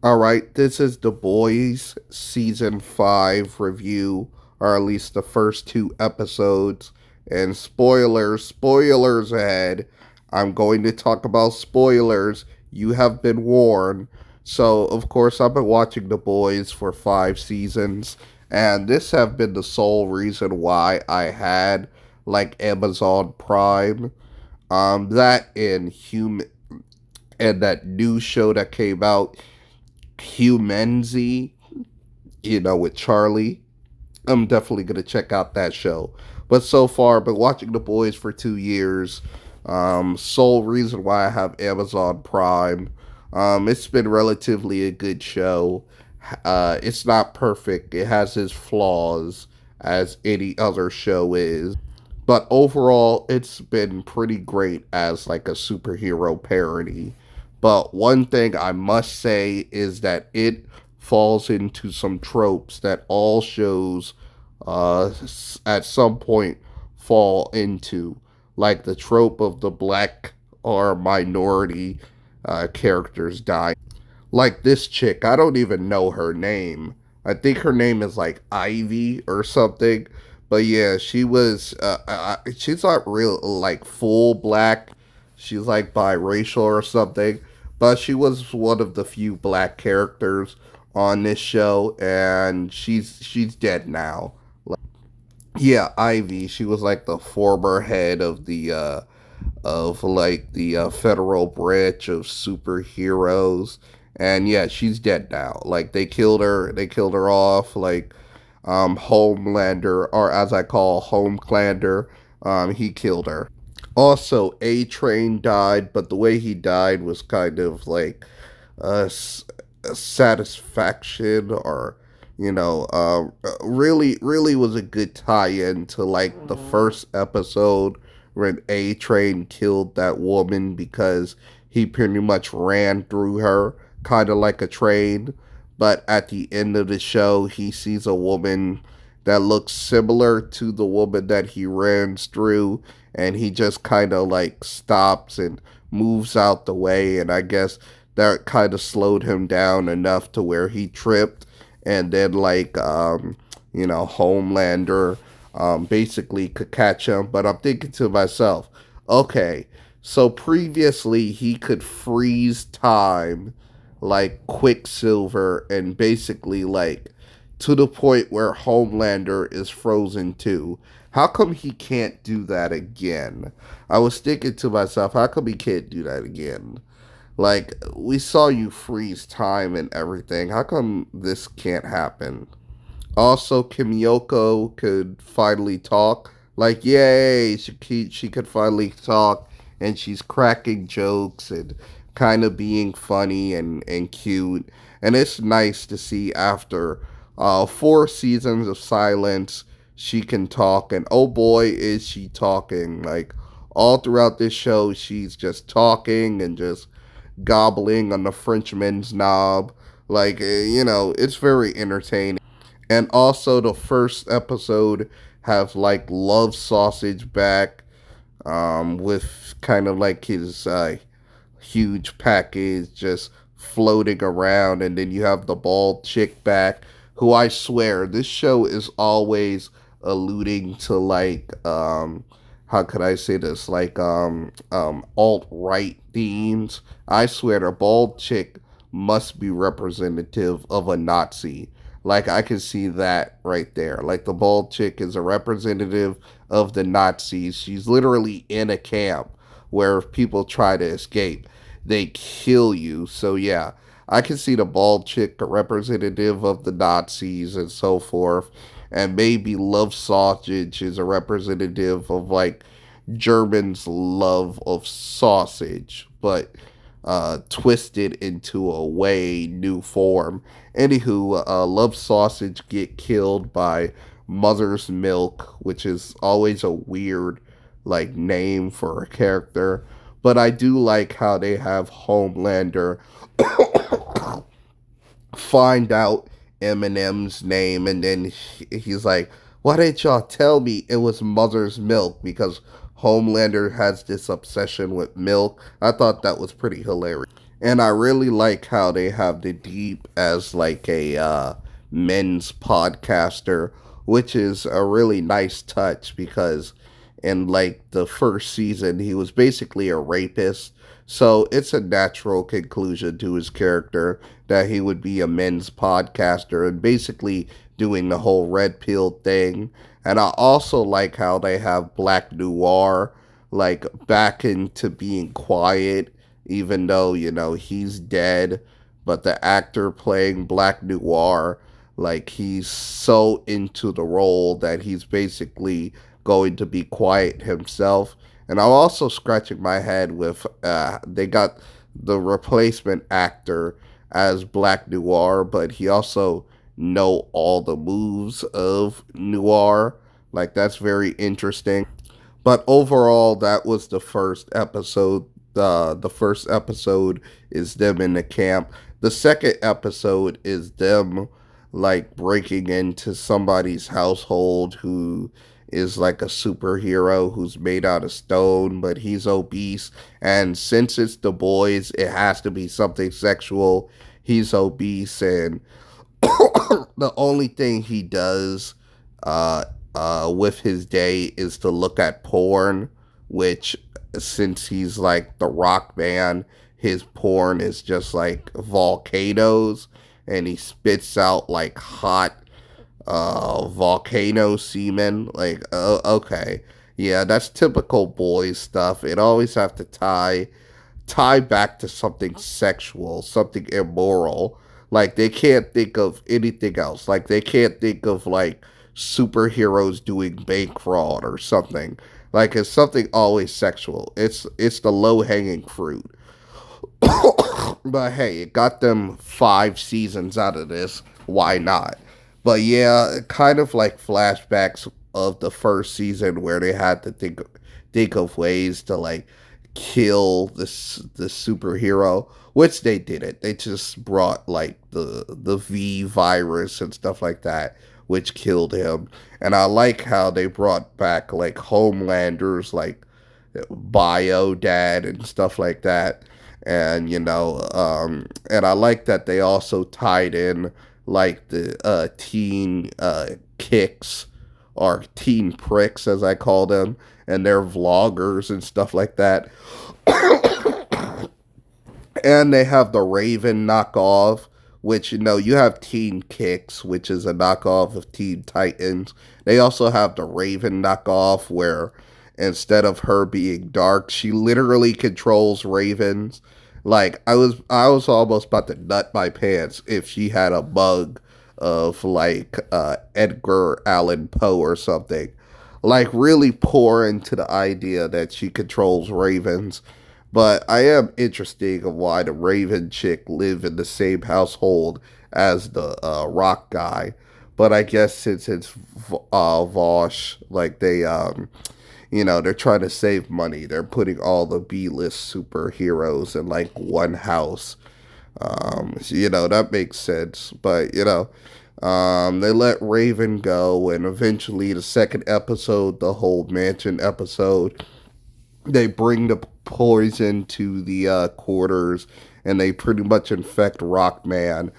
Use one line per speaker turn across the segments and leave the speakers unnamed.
All right, this is The Boys season 5 review, or at least the first two episodes. And spoilers ahead. I'm going to talk about spoilers. You have been warned. So, of course, I've been watching The Boys for 5 seasons, and this have been the sole reason why I had like Amazon Prime. That and that new show that came out, Humanzy, with Charlie. I'm definitely gonna check out that show. But so far, I've been watching The Boys for 2 years. Sole reason why I have Amazon Prime. It's been relatively a good show. It's not perfect. It has its flaws, as any other show is. But overall, it's been pretty great as like a superhero parody. But one thing I must say is that it falls into some tropes that all shows at some point fall into, like the trope of the black or minority characters dying. Like this chick, I don't even know her name. I think her name is like Ivy or something. But yeah, she was. She's not real like full black. She's like biracial or something. But she was one of the few black characters on this show, and she's dead now. Yeah, Ivy. She was like the former head of the federal branch of superheroes, and yeah, she's dead now. Like they killed her. They killed her off. Like Homelander, or as I call Homeclander, he killed her. Also, A Train died, but the way he died was kind of like a, a satisfaction, or really was a good tie-in to like the first episode when A Train killed that woman because he pretty much ran through her, kind of like a train. But at the end of the show, he sees a woman that looks similar to the woman that he runs through, and he just kind of like stops and moves out the way. And I guess that kind of slowed him down enough to where he tripped, and then Homelander basically could catch him. But I'm thinking to myself, okay, so previously he could freeze time like Quicksilver, and basically like to the point where Homelander is frozen too. How come he can't do that again? I was thinking to myself, how come he can't do that again? Like, we saw you freeze time and everything. How come this can't happen? Also, Kimiyoko could finally talk. Like, yay, she could finally talk, and she's cracking jokes and kind of being funny and cute. And it's nice to see after 4 seasons of silence, she can talk. And oh boy, is she talking. Like, all throughout this show, she's just talking and just gobbling on the Frenchman's knob. Like, it's very entertaining. And also, the first episode have like Love Sausage back, with kind of like his huge package just floating around. And then you have the bald chick back, who I swear this show is always alluding to like how could I say this, like alt right themes. I swear the bald chick must be representative of a Nazi. Like I can see that right there. Like the bald chick is a representative of the Nazis. She's literally in a camp where if people try to escape, they kill you. So yeah, I can see the bald chick a representative of the Nazis and so forth. And maybe Love Sausage is a representative of like Germans' love of sausage, but twisted into a way new form. Anywho, Love Sausage get killed by Mother's Milk, which is always a weird like name for a character. But I do like how they have Homelander find out Eminem's name, and then he's like, "Why didn't y'all tell me it was Mother's Milk?" Because Homelander has this obsession with milk. I thought that was pretty hilarious. And I really like how they have the Deep as like a men's podcaster, which is a really nice touch because in like the first season he was basically a rapist. So it's a natural conclusion to his character that he would be a men's podcaster and basically doing the whole red pill thing. And I also like how they have Black Noir like back into being quiet even though he's dead, but the actor playing Black Noir, like he's so into the role that he's basically going to be quiet himself. And I'm also scratching my head with they got the replacement actor as Black Noir, but he also know all the moves of Noir. Like that's very interesting. But overall, that was the first episode. The first episode is them in the camp. The second episode is them like breaking into somebody's household who is like a superhero who's made out of stone, but he's obese. And since it's the boys, it has to be something sexual. He's obese, and the only thing he does uh, with his day is to look at porn, which, since he's like the rock man, his porn is just like volcanoes, and he spits out like hot volcano semen. Like, okay. Yeah, that's typical boys stuff. It always have to tie back to something sexual, something immoral. Like they can't think of anything else. Like they can't think of like superheroes doing bank fraud or something. Like it's something always sexual. It's the low hanging fruit. But hey, it got them 5 seasons out of this. Why not? But yeah, kind of like flashbacks of the first season where they had to think of ways to like kill the superhero, which they didn't. They just brought like the V virus and stuff like that, which killed him. And I like how they brought back like Homelanders, like Bio Dad and stuff like that. And and I like that they also tied in like the teen kicks or teen pricks as I call them, and they're vloggers and stuff like that. And they have the Raven knockoff, which you have Teen Kicks, which is a knockoff of Teen Titans. They also have the Raven knockoff, where instead of her being dark, she literally controls ravens. Like I was almost about to nut my pants if she had a mug of like Edgar Allan Poe or something. Like really pour into the idea that she controls ravens. But I am interested in why the Raven chick live in the same household as the rock guy. But I guess since it's Vosh, like they're trying to save money. They're putting all the B-list superheroes in like one house. So, that makes sense. But they let Raven go, and eventually the second episode, the whole mansion episode, they bring the poison to the quarters, and they pretty much infect Rockman,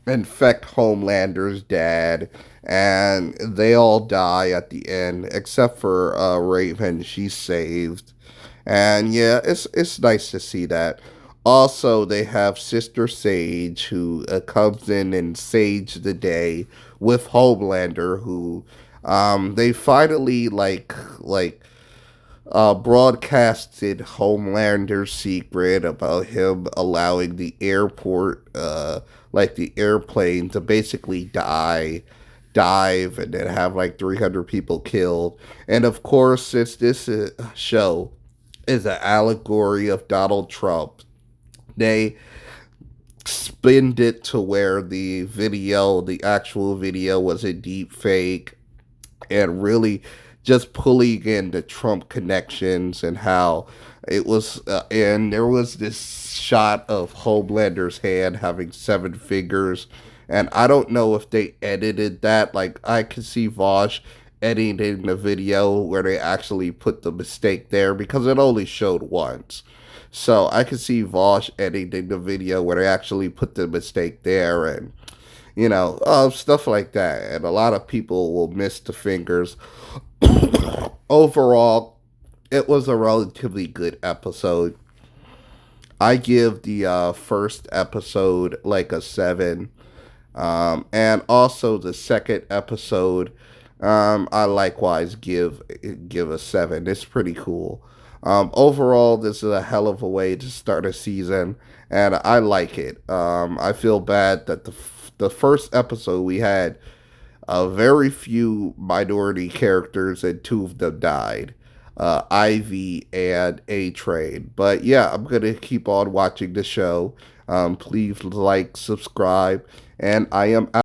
infect Homelander's dad, and they all die at the end except for Raven. She's saved, and yeah, it's nice to see that. Also, they have Sister Sage who comes in and sage the day with Homelander, who they finally broadcasted Homelander's secret about him allowing the airport, like the airplane, to basically dive, and then have like 300 people killed. And of course, since this show is an allegory of Donald Trump, they spinned it to where the actual video was a deep fake, and really just pulling in the Trump connections and how it was, and there was this shot of Homelander's hand having 7 fingers, and I don't know if they edited that. Like I could see Vosh editing the video where they actually put the mistake there because it only showed once. So I could see Vosh editing the video where they actually put the mistake there, and stuff like that. And a lot of people will miss the fingers. Overall, it was a relatively good episode. I give the first episode like a 7. And also the second episode, I likewise give a 7. It's pretty cool. Overall, this is a hell of a way to start a season, and I like it. I feel bad that the first episode we had very few minority characters, and two of them died. Ivy and A Train. But yeah, I'm gonna keep on watching the show. Please like, subscribe, and I am out.